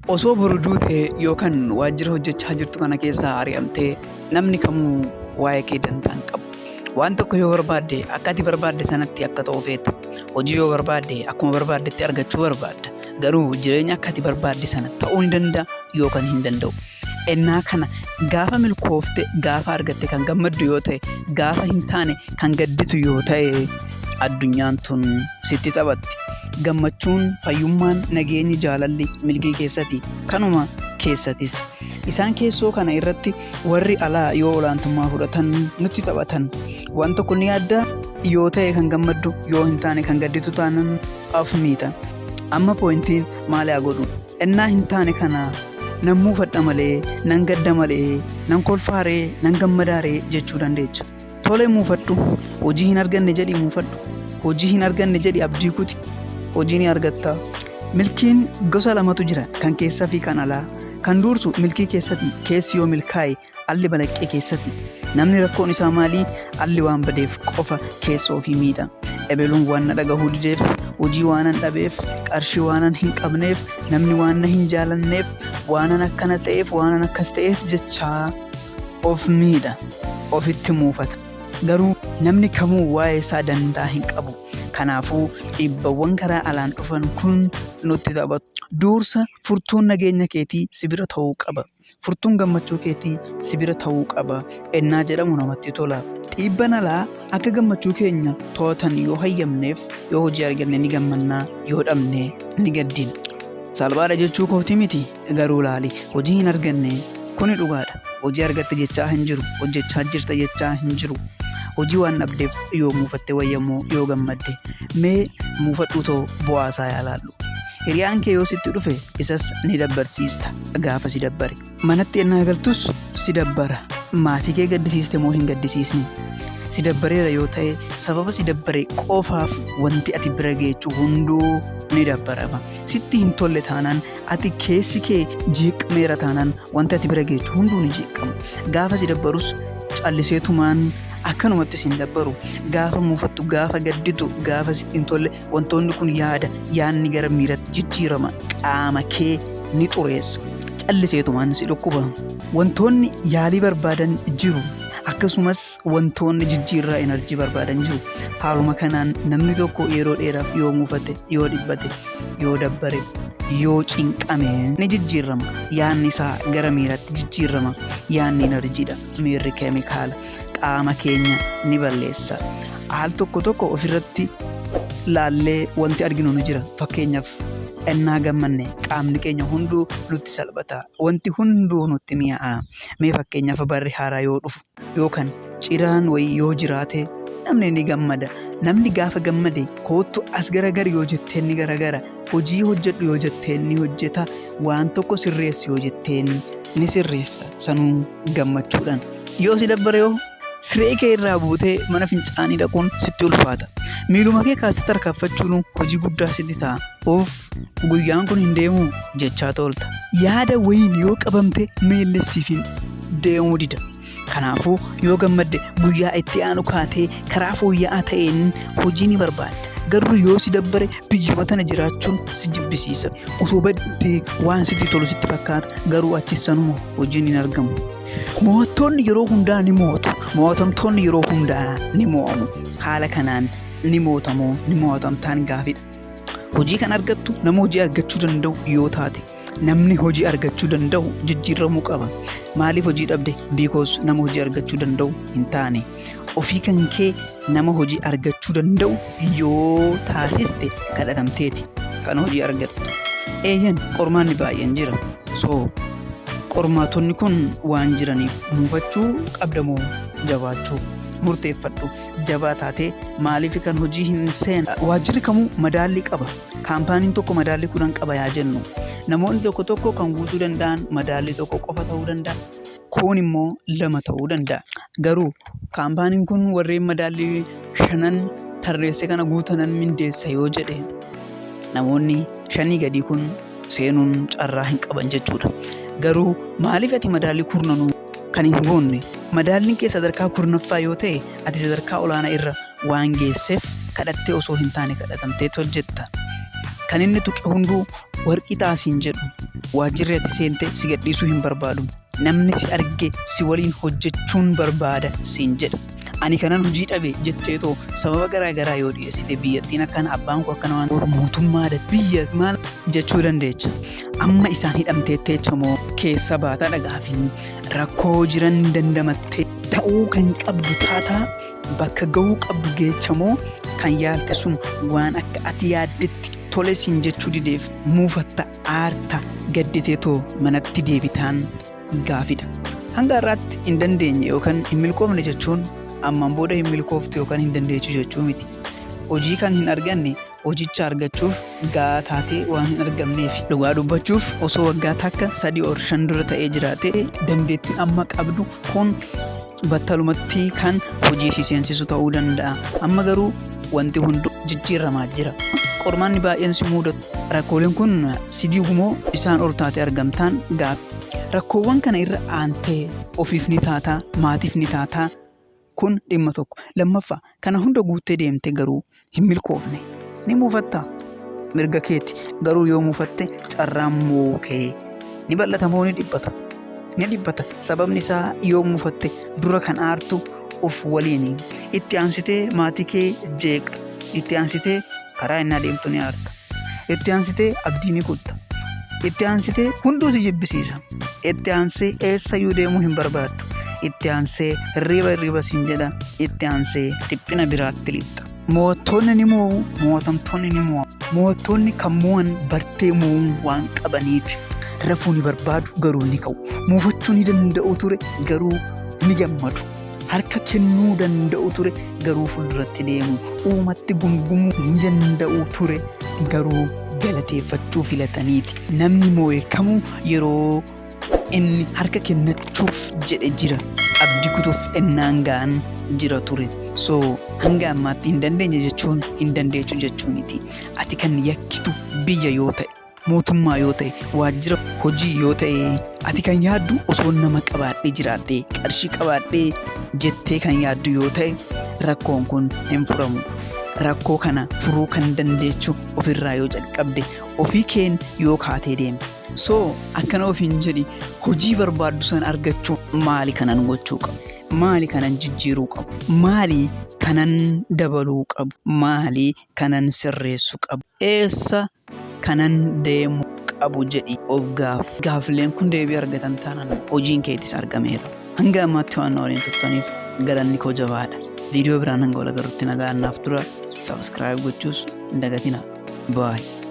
Osoo boru duutee yookaan waajjira hojjechaa jirtu kana keessaa ari'amtee namni kamuu waa'ee kee dantaa hin qabu. Waan tokko yoo barbaadde akka ati barbaadde sanatti akka ta'u feeta. Hojii yoo barbaadde akkuma barbaaddetti argachuu barbaadda. Garuu jireenya akka ati barbaadde sana ta'uu ni danda'a yookaan hin danda'u. Ennaa kana gaafa milkoofte gaafa argatte kan gammaddu yoo ta'e gaafa hin taane kan gadditu yoo ta'e addunyaan tun sitti taphatti. Gammachuun, fayyummaan, nageenyi, jaalalli milkii keessatti kanuma keessatis. Isaan keessoo kana irratti warri alaa yoo olaantummaa fudhatan nutti taphatan. Waan tokko ni yaadda yoo ta'e kan gammaddu yoo hin taane kan gadditu taanan af miita. Amma poointiin maal haa godhu? Ennaa hin taane kana nan muufadha malee, nan gadda malee, nan kolfaaree, nan gammadaaree jechuu dandeecha. Tolee muufadhu, hojii hin arganne jedhii muufadhu. Hojii hin arganne jedhii abdii kuti. Hojii ni argatta. Milkiin gosa lamatu jira, kan keessaa fi kan alaa. Kan dursu milkii keessatti, keessi yoo milkaa'e alli balaqqee keessatti. Namni rakkoon isaa maalii? Alli waan badeef qofa keessa ofii miidha. Ebeluun waan na dhagahuu dideef, hojii waanan dhabeef, qarshii waanan hin qabneef, namni waan na hin jaalanneef, waanan akkana ta'eef, waanan akkas ta'eef jechaa of miidha. Ofitti muufata. Garuu namni kamuu waa'ee isaa dandaa hin qabu. Kanaafuu dhiibbawwan karaa alaan dhufan kun nutti taphatu. Dursa furtuun nageenya keetii si bira ta'uu qaba. Furtuun gammachuu keetii si bira ta'uu qaba. Ennaa jedhamu namatti tola. Dhiibban alaa akka gammachuu keenya to'atan yoo hayyamneef yoo hojii arganne ni gammannaa, yoo dhabne ni gaddina. Salphaadha jechuu kooti miti. Garuu laali hojii hin arganne kuni dhugaadha. Hojii argatte jechaa hin jiru. Hojjechaa jirta jechaa hin jiru. Hojii waan dhabdeef yoo muufatte wayyamoo yoo gammadde mee muufadhu too bu'aasaa yaalaallu. Hiriyaan kee yoo sitti dhufe isas ni dabbarsiista gaafa si dabbare. Manatti ennaa galtus si dabbara. Maatii kee gaddisiiste moo hin gaddisiisne? Si dabbareera yoo ta'e sababa si dabbare qofaaf wanti ati bira geechuu hunduu ni dabbarama. Sitti hin tolle taanaan ati keessi kee jeeqameera taanaan wanti ati bira geechuu hunduu ni jeeqama. Gaafa si dabbarus calliseetumaan akkanumatti siin dabbaru. Gaafa muufattu, gaafa gadditu, gaafa sitti hin tolle wantoonni kun yaadni gara miiratti jijjiirama. Qaama kee ni xureessa. Calliseetumaan si dhukkuba. Wantoonni yaalii barbaadan jiru. Akkasumas wantoonni jijjiirraa enerjii barbaadan jiru. Haaluma kanaan namni tokko yeroo dheeraaf yoo muufate, yoo dhibbate, yoo dabbare, yoo cinqame ni jijjiirama. Yaadni isaa gara miiraatti jijjiirama. Yaadni enerjiidha. Miirri keemikaala. Qaama keenya ni balleessa. Haal tokko ofirratti laallee wanti arginu ni jira. Fakkeenyaaf ennaa gammanne qaamni keenya hunduu nutti salphata. Wanti hunduu nutti mi'aa'a. Mee fakkeenyaaf barri haaraa yoo dhufu yookaan ciraan wayii yoo jiraate namni ni gammada. Namni gaafa gammade koottu as garagara yoo jetteen ni garagara. Hojii hojjedhu yoo jetteen ni hojjeta. Waan tokko sirreessi yoo jetteen ni sirreessa. Sanuu gammachuudhaan. Yoo si dabbare yoo siree kee irraa buutee mana fincaanii dhaquun sitti ulfaata. Miiluma kee kaasatti harkaaffachuun hojii guddaa sitti ta'a. Of guyyaan kun hin deemu jechaa toolta. Yaada wayiin yoo qabamte miillessiifin deemuu dida. Kanaafuu yoo gammadde guyyaa itti aanu kaatee karaa fooyya'aa ta'een hojii ni barbaadda. Garuu yoo si dabbare biyyuma tana jiraachuun si jibbisiisa. Osoo baddee waan sitti tolu sitti fakkaata. Garuu achisanuma hojiin hin argamu. Mo'attoonni yeroo hundaa ni mo'atu. Mo'atamtoonni yeroo hundaa ni mo'amu. Haala kanaan ni mo'atamoo ni mo'atamtaan gaafidha. Hojii kan argattu nama hojii argachuu danda'u yoo taate namni hojii argachuu danda'u jijjiiramuu qaba. Maaliif hojii dhabde? Because nama hojii argachuu danda'u hin taane. Ofii kan kee nama hojii argachuu danda'u yoo taasiste kadhatamteeti kan hojii argattu. Eeyyan qormaanni baay'een jira. Qormaatonni kun waan jiraniif muufachuu qabdamoo jabaachuu murteeffadhu. Jabaa taatee maaliif kan hojii hin seenu? Waajjirri kamuu madaallii qaba. Kaampaaniin tokko madaallii 10 qaba yaa jennu. Namoonni tokko kan guutuu danda'an madaallii tokko qofa ta'uu danda'a. Kun immoo 2 ta'uu danda'a. Garuu kaampaaniin kun warreen madaallii 5 tarreesse kana guutanan mindeessa yoo jedhe namoonni 5 gadii kun seenuun carraa hin qaban jechuudha. Garuu maaliif ati madaallii 10 kan hin goonne? Madaalliin kee sadarkaa 10ffaa yoo ta'e ati sadarkaa olaanaa irra waan geesseef kadhattee osoo hin taane kadhatamtee hojjetta. Kan inni tuqe hunduu warqii taasiin jedhu waajjirri ati seente si gadhiisuu hin barbaadu. Namni si arge si waliin hojjechuun barbaada siin jedha. Ani kanan hojii dhabe jetteetoo sababa garaa yoo dhiyeessite biyyattiin akkana abbaan koo akkana waan mootummaadha biyya maal jechuu dandeecha. Amma isaan hidhamteetteecha moo keessa baataa dhagaafin rakkoo jiran dandamattee ta'uu kan qabdu taataa bakka ga'uu qabdu geecha moo kan yaalte sun waan akka ati yaaddetti tole siin jechuu dideef muufatta aarta gadditeetoo manatti deebitaan gaafidha. Hanga irraatti hin dandeenye yookaan hin milkoofne jechuun ammaan booda hin milkooftu yookaan hin dandeechu jechuu miti. Hojii kan hin arganne hojicha argachuuf gahaa taatee waan hin argamneef dhugaa dubbachuuf osoo waggaa takka 3 or 5 dura ta'ee jiraate dandeettiin amma qabdu kun battalumatti kan hojii si seensisu ta'uu danda'a. Amma garuu wanti hundu jijjiiramaa jira. Qormaanni baay'een si mudatu. Rakkooleen kun si diigumoo isaan ol taatee argamtaan gaafa. Rakkoowwan kana irra aantee ofiif ni taataa maatiif ni taataa. Kun dhimma tokko. Lammaffaa kana hunda guuttee deemte garuu hin milkoofne ni muufatta. Mirga keeti garuu yoo muufatte carraan mookee ni bal'ata moo ni dhibbata? Ni dhibbata. Sababni isaa yoo muufatte dura kan aartu of waliin itti aansitee maatii kee jeeqa. Itti aansitee karaa inni adeemtu ni aarta. Itti aansitee abdii ni kutta. Itti aansitee hunduu si jibbisiisa. Itti aansee eessayyuu deemuu hin barbaaddu. Itti aansee hirriba siin jedha. Itti aansee dhiphina biraatti lixxa. Mootonni ni moo'u, mootamtoonni ni moo'u. Mootonni kan moo'an bartee moo'uun waan qabaniif rafuu ni barbaadu garuu ni ka'u. Muufachuu ni danda'u ture garuu ni gammadu. Harka kennuu danda'u ture garuu fuulduratti deemu. Uumatti gungumuu ni danda'u ture garuu galateeffachuu filataniiti. Namni moo'e kamuu yeroo inni harka kennachuuf jedhe jira. Abdii kutuuf ennaan ga'an jira ture. So hanga ammaatti hin dandeenye jechuun hin dandeechu jechuuniti. Ati kan yakkitu biyya yoo ta'e, mootummaa yoo ta'e, waajjira hojii yoo ta'e, ati kan yaaddu osoo nama qabaadhee jiraadhee, qarshii qabaadhee jettee kan yaaddu yoo ta'e, rakkoon kun hin furamu. Rakkoo kana furuu kan dandeechu ofirraa yoo jalqabde, ofii keen yoo kaatee deemte. So akkana ofiin jedhi hojii barbaaddu san argachuu maali kanan gochuu qabu? Maali kanan jijjiiruu qabu? Maali kanan dabaluu qabu? Maali kanan sirreessuu qabu? Eessa kanan deemuu qabu jedhi of gaaffileen kun deebii argatan taanaan hojiin keetis argameera. Hanga ammaatti waan waliin turtaniif galanni koo jabaadha. Viidiyoo biraan hanga wal agarrutti nagaa annaaf dura subscribe gochuus hin dagatinaa. Bye.